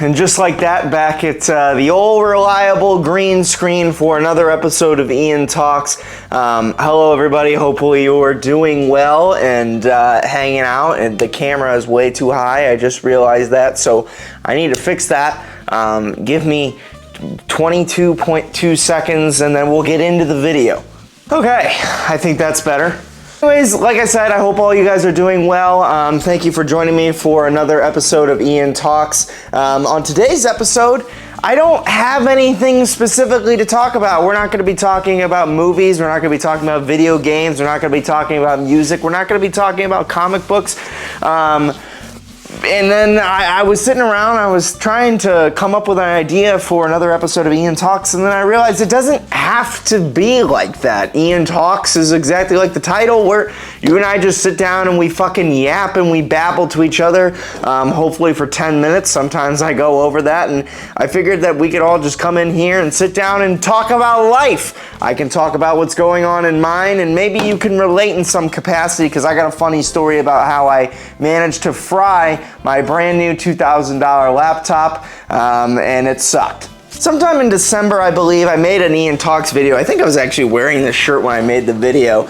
And just like that, back at the old reliable green screen for another episode of Ian Talks. Hello everybody, hopefully you are doing well and hanging out. And the camera is way too high, I just realized that, so I need to fix that. Give me 22.2 seconds and then we'll get into the video. Okay, I think that's better. Anyways, like I said, I hope all you guys are doing well. Thank you for joining me for another episode of Ian Talks. On today's episode, I don't have anything specifically to talk about. We're not going to be talking about movies. We're not going to be talking about video games. We're not going to be talking about music. We're not going to be talking about comic books. And then I was sitting around, I was trying to come up with an idea for another episode of Ian Talks, and then I realized it doesn't have to be like that. Ian Talks is exactly like the title, where you and I just sit down and we fucking yap and we babble to each other, hopefully for 10 minutes. Sometimes I go over that, and I figured that we could all just come in here and sit down and talk about life. I can talk about what's going on in mine, and maybe you can relate in some capacity, because I got a funny story about how I managed to fry my brand new $2,000 laptop, and it sucked. Sometime in December, I believe, I made an Ian Talks video. I think I was actually wearing this shirt when I made the video,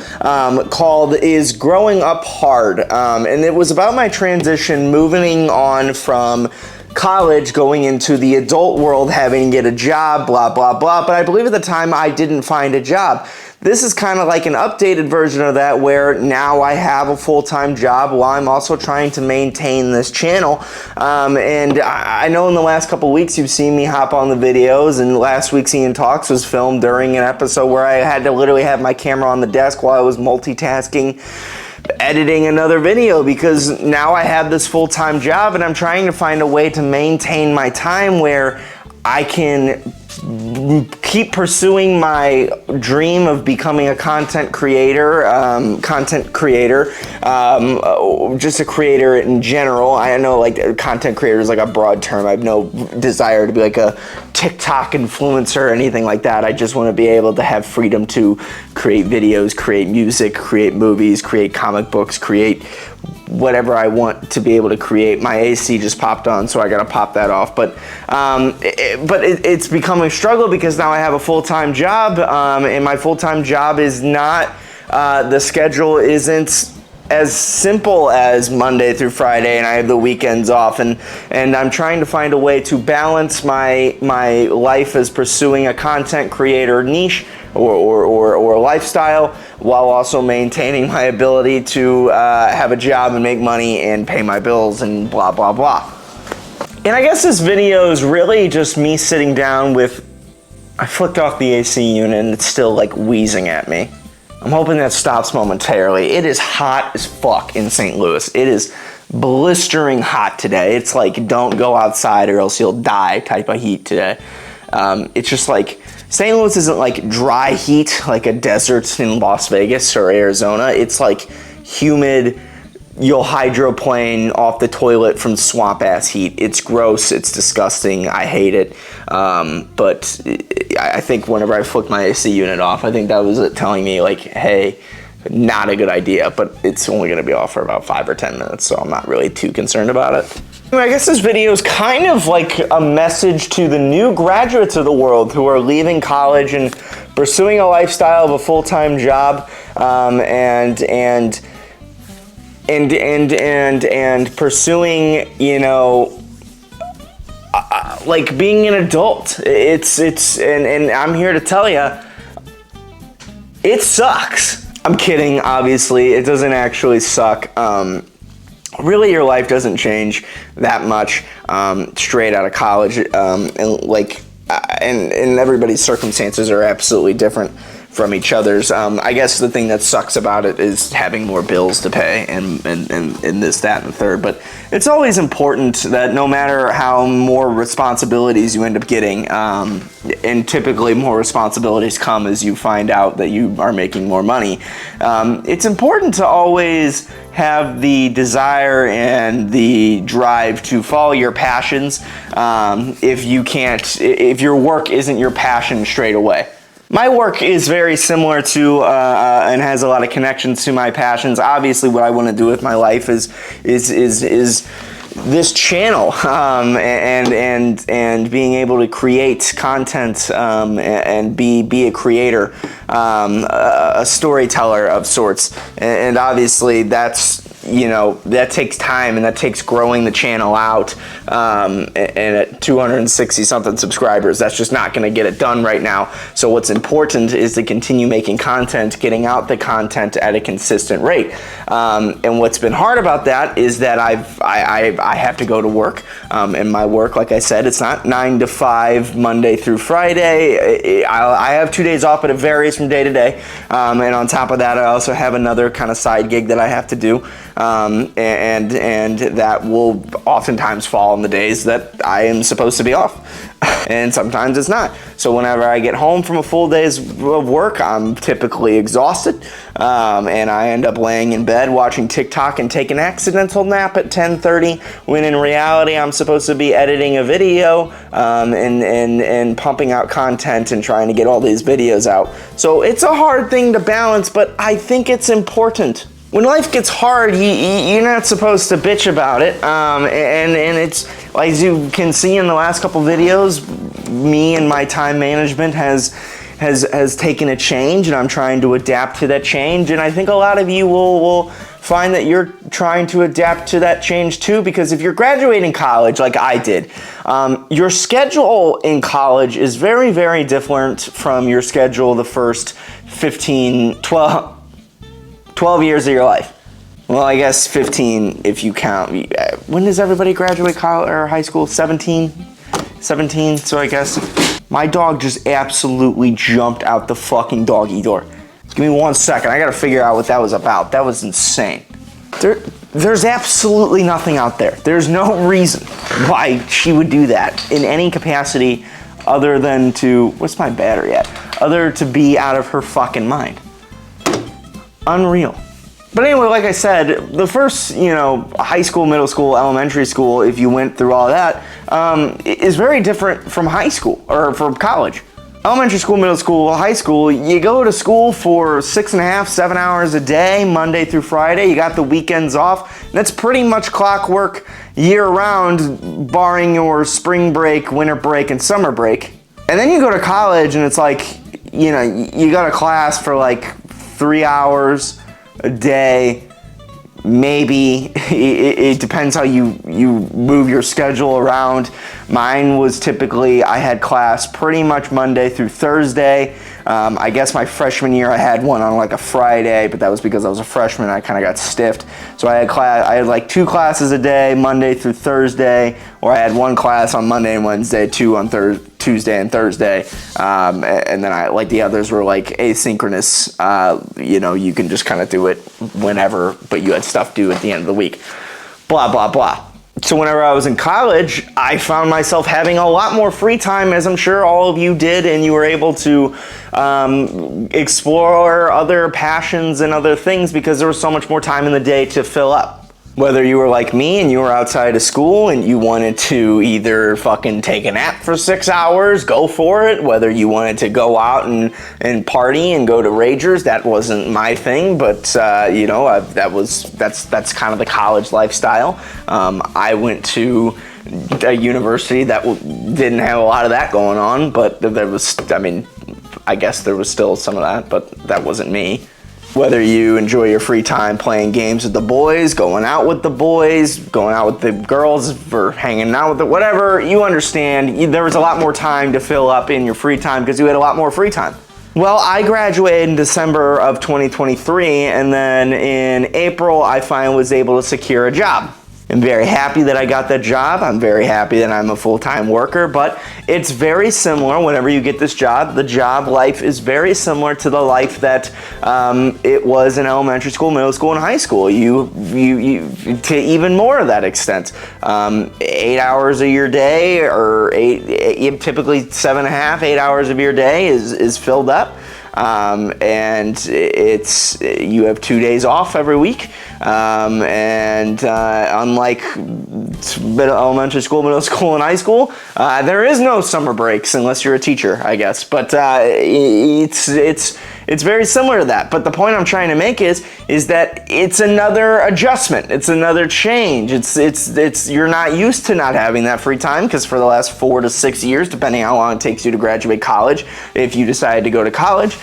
called Is Growing Up Hard? And it was about my transition moving on from college, going into the adult world, having to get a job, blah, blah, blah. But I believe at the time I didn't find a job. This is kind of like an updated version of that, where now I have a full-time job while I'm also trying to maintain this channel. And I know in the last couple weeks you've seen me hop on the videos, and last week's Ian Talks was filmed during an episode where I had to literally have my camera on the desk while I was multitasking, editing another video, because now I have this full-time job and I'm trying to find a way to maintain my time where I can keep pursuing my dream of becoming a content creator, just a creator in general. I know like content creator is like a broad term. I have no desire to be like a TikTok influencer or anything like that. I just want to be able to have freedom to create videos, create music, create movies, create comic books, create whatever I want to be able to create. My AC just popped on, so I gotta pop that off. But it's become a struggle because now I have a full-time job, and my full-time job is not, the schedule isn't as simple as Monday through Friday, and I have the weekends off, and I'm trying to find a way to balance my life as pursuing a content creator niche or lifestyle, while also maintaining my ability to have a job and make money and pay my bills and blah, blah, blah. And I guess this video is really just me sitting down with, I flicked off the AC unit and it's still like wheezing at me. I'm hoping that stops momentarily. It is hot as fuck in St. Louis. It is blistering hot today. It's like, don't go outside or else you'll die type of heat today. It's just like, St. Louis isn't like dry heat like a desert in Las Vegas or Arizona. It's like humid, you'll hydroplane off the toilet from swamp ass heat. It's gross, it's disgusting, I hate it. But I think whenever I flicked my AC unit off, I think that was it telling me like, hey, not a good idea, but it's only gonna be off for about 5 or 10 minutes, so I'm not really too concerned about it. I guess this video is kind of like a message to the new graduates of the world who are leaving college and pursuing a lifestyle of a full-time job, and pursuing, you know, like being an adult. And I'm here to tell you, it sucks. I'm kidding, obviously. It doesn't actually suck. Really, your life doesn't change that much straight out of college, and everybody's circumstances are absolutely different from each other's. I guess the thing that sucks about it is having more bills to pay and this, that, and the third. But it's always important that no matter how more responsibilities you end up getting, and typically more responsibilities come as you find out that you are making more money, it's important to always have the desire and the drive to follow your passions, if your work isn't your passion straight away. My work is very similar to and has a lot of connections to my passions. Obviously, what I want to do with my life is this channel, and being able to create content, and be a creator, a storyteller of sorts. And obviously that's, that takes time, and that takes growing the channel out, and at 260 something subscribers, that's just not going to get it done right now. So what's important is to continue making content, getting out the content at a consistent rate. And what's been hard about that is that I have to go to work, and my work, like I said, it's not 9 to 5 Monday through Friday. I have 2 days off, but it varies from day to day. And on top of that, I also have another kind of side gig that I have to do. And that will oftentimes fall on the days that I am supposed to be off. And sometimes it's not. So whenever I get home from a full day's of work, I'm typically exhausted, and I end up laying in bed watching TikTok and take an accidental nap at 10:30, when in reality I'm supposed to be editing a video, and pumping out content and trying to get all these videos out. So it's a hard thing to balance, but I think it's important. When life gets hard, you're not supposed to bitch about it, and it's, as you can see in the last couple videos, me and my time management has taken a change, and I'm trying to adapt to that change. And I think a lot of you will find that you're trying to adapt to that change too, because if you're graduating college like I did, your schedule in college is very, very different from your schedule the first 12 years of your life. Well, I guess 15 if you count. When does everybody graduate college or high school? 17? 17, so I guess. My dog just absolutely jumped out the fucking doggy door. Give me 1 second, I gotta figure out what that was about. That was insane. There's absolutely nothing out there. There's no reason why she would do that in any capacity other than to, what's my battery at? Other to be out of her fucking mind. Unreal. But anyway, like I said, the first, high school, middle school, elementary school, if you went through all that, is very different from high school or from college. Elementary school, middle school, high school, you go to school for 6.5, 7 hours a day, Monday through Friday. You got the weekends off. And that's pretty much clockwork year round, barring your spring break, winter break, and summer break. And then you go to college and it's like, you go to class for like 3 hours a day, maybe. It depends how you move your schedule around. Mine was typically, I had class pretty much Monday through Thursday. I guess my freshman year I had one on like a Friday, but that was because I was a freshman. I kind of got stiffed. So I had like 2 classes a day, Monday through Thursday, or I had 1 class on Monday and Wednesday, 2 on Tuesday and Thursday, and then like the others were like asynchronous. You can just kind of do it whenever, but you had stuff due at the end of the week. Blah, blah, blah. So whenever I was in college, I found myself having a lot more free time, as I'm sure all of you did, and you were able to explore other passions and other things because there was so much more time in the day to fill up. Whether you were like me and you were outside of school and you wanted to either fucking take a nap for 6 hours, go for it. Whether you wanted to go out and party and go to Ragers, that wasn't my thing, but that's kind of the college lifestyle. I went to a university that didn't have a lot of that going on, but I guess there was still some of that, but that wasn't me. Whether you enjoy your free time playing games with the boys, going out with the boys, going out with the girls, or hanging out with whatever, you understand, there was a lot more time to fill up in your free time because you had a lot more free time. Well, I graduated in December of 2023, and then in April, I finally was able to secure a job. I'm very happy that I got that job. I'm very happy that I'm a full-time worker, but it's very similar whenever you get this job. The job life is very similar to the life that it was in elementary school, middle school, and high school. You to even more of that extent. 8 hours of your day, or typically 7.5, 8 hours of your day is filled up. And you have 2 days off every week. And unlike elementary school, middle school, and high school, there is no summer breaks unless you're a teacher, I guess. But it's very similar to that. But the point I'm trying to make is that it's another adjustment. It's another change. It's you're not used to not having that free time, because for the last 4 to 6 years, depending how long it takes you to graduate college, if you decide to go to college,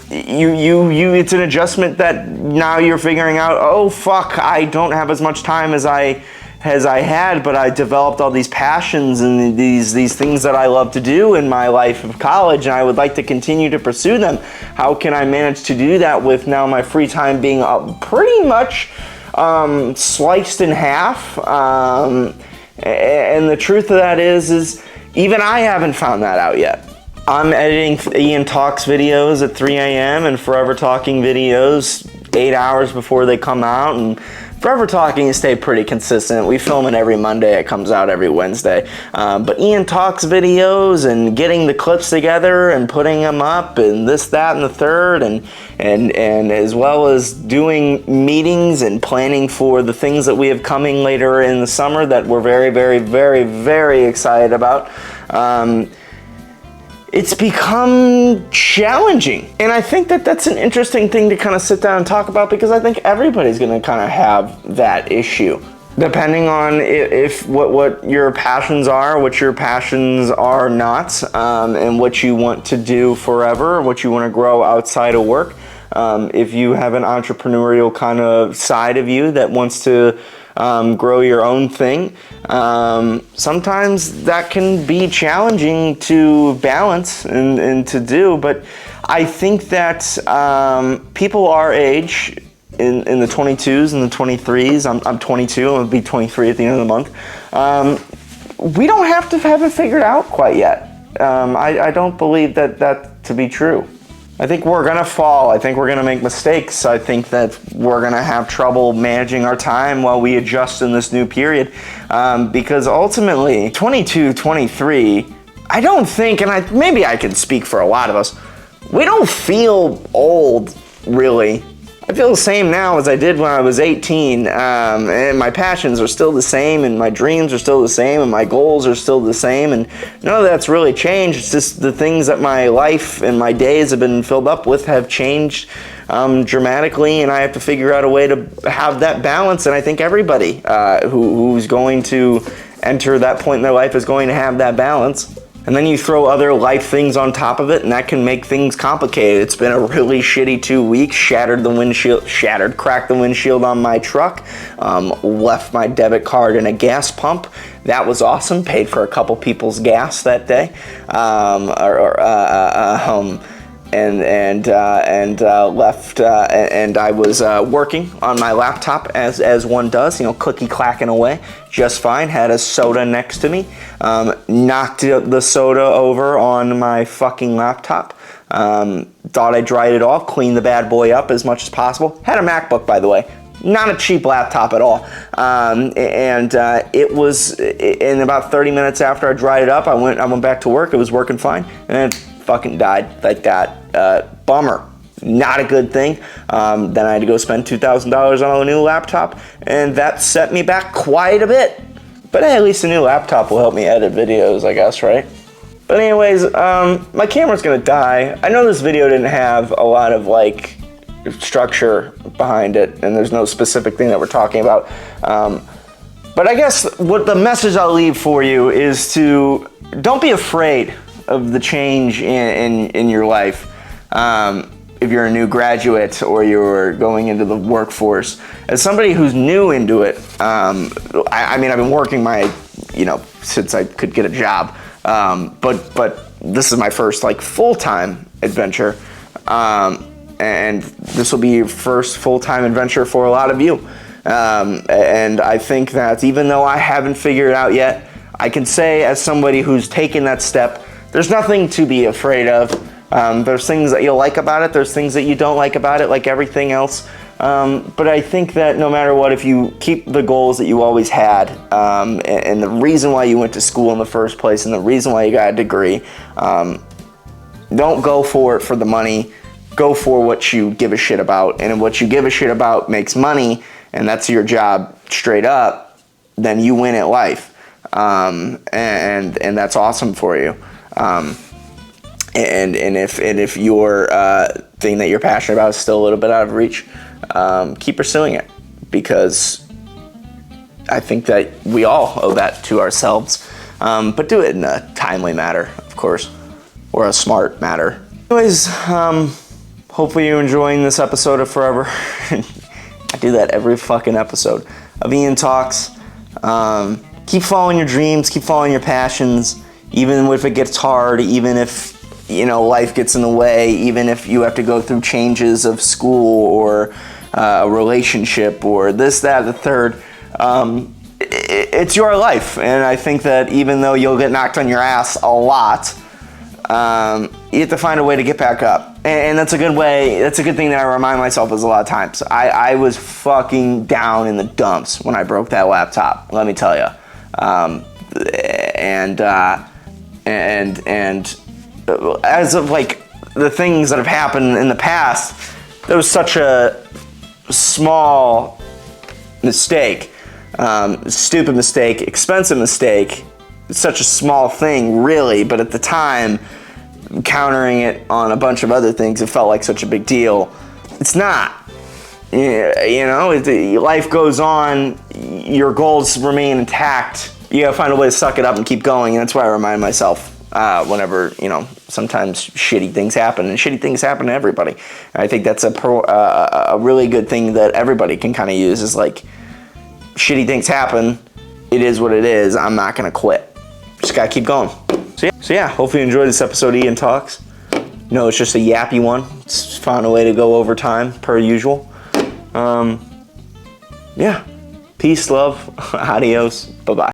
it's an adjustment that now you're figuring out, oh fuck, I don't have as much time as I had, but I developed all these passions and these things that I love to do in my life of college, and I would like to continue to pursue them. How can I manage to do that with now my free time being pretty much sliced in half? And the truth of that is even I haven't found that out yet. I'm editing Ian Talks videos at 3 a.m. and Forever Talking videos 8 hours before they come out, and Forever Talking has stayed pretty consistent. We film it every Monday. It comes out every Wednesday. But Ian Talks videos and getting the clips together and putting them up and this, that, and the third, and as well as doing meetings and planning for the things that we have coming later in the summer that we're very, very, very, very excited about. It's become challenging. And I think that that's an interesting thing to kind of sit down and talk about, because I think everybody's gonna kind of have that issue. Depending on if what your passions are, what your passions are not, and what you want to do forever, what you want to grow outside of work. If you have an entrepreneurial kind of side of you that wants to grow your own thing, sometimes that can be challenging to balance and to do. But I think that people our age, in the 22s and the 23s, I'm 22, I'm gonna be 23 at the end of the month, we don't have to have it figured out quite yet. I don't believe that to be true. I think we're gonna fall. I think we're gonna make mistakes. I think that we're gonna have trouble managing our time while we adjust in this new period. Because ultimately, 22, 23, I don't think, and maybe I can speak for a lot of us, we don't feel old, really. I feel the same now as I did when I was 18, and my passions are still the same, and my dreams are still the same, and my goals are still the same, and none of that's really changed. It's just the things that my life and my days have been filled up with have changed dramatically, and I have to figure out a way to have that balance. And I think everybody who's going to enter that point in their life is going to have that balance. And then you throw other life things on top of it, and that can make things complicated. It's been a really shitty 2 weeks. Cracked the windshield on my truck, left my debit card in a gas pump. That was awesome. Paid for a couple people's gas that day. Left, and I was working on my laptop as one does, clicky clacking away just fine. Had a soda next to me, knocked the soda over on my fucking laptop. Thought I dried it off, cleaned the bad boy up as much as possible. Had a MacBook, by the way. Not a cheap laptop at all. It was in about 30 minutes after I dried it up, I went back to work. It was working fine, and it fucking died like that. Bummer. Not a good thing. Then I had to go spend $2,000 on a new laptop, and that set me back quite a bit. But hey, at least a new laptop will help me edit videos, I guess, right? But anyways, my camera's gonna die. I know this video didn't have a lot of structure behind it, and there's no specific thing that we're talking about. But I guess what the message I'll leave for you is to don't be afraid of the change in your life. If you're a new graduate or you're going into the workforce, as somebody who's new into it, I've been working since I could get a job, but this is my first full-time adventure, and this will be your first full-time adventure for a lot of you. And I think that even though I haven't figured it out yet, I can say as somebody who's taken that step, there's nothing to be afraid of. There's things that you'll like about it. There's things that you don't like about it, like everything else. But I think that no matter what, if you keep the goals that you always had, and the reason why you went to school in the first place, and the reason why you got a degree, don't go for it for the money. go for what you give a shit about. And if what you give a shit about makes money, and that's your job straight up, then you win at life. And that's awesome for you. And if your thing that you're passionate about is still a little bit out of reach, keep pursuing it, because I think that we all owe that to ourselves. But do it in a timely manner, of course, or a smart manner. Anyways, hopefully you're enjoying this episode of Forever. I do that every fucking episode of Ian Talks. Keep following your dreams, keep following your passions, even if it gets hard, even if, you know, life gets in the way, even if you have to go through changes of school or a relationship or this, that, the third. It's your life, and I think that even though you'll get knocked on your ass a lot, you have to find a way to get back up. And that's a good way, that's a good thing that I remind myself is a lot of times. I was fucking down in the dumps when I broke that laptop, let me tell you. And as of like the things that have happened in the past, there was such a small mistake, stupid mistake, expensive mistake. It's such a small thing, really, but at the time, countering it on a bunch of other things, it felt like such a big deal. It's not. You know, life goes on, your goals remain intact. You gotta find a way to suck it up and keep going, and that's why I remind myself whenever, you know, sometimes shitty things happen, and shitty things happen to everybody. And I think that's a really good thing that everybody can kind of use, is like, shitty things happen, it is what it is, I'm not gonna quit. Just gotta keep going. So yeah, hopefully you enjoyed this episode of Ian Talks. You know, it's just a yappy one. Just found a way to go over time, per usual. Yeah, peace, love, adios, bye-bye.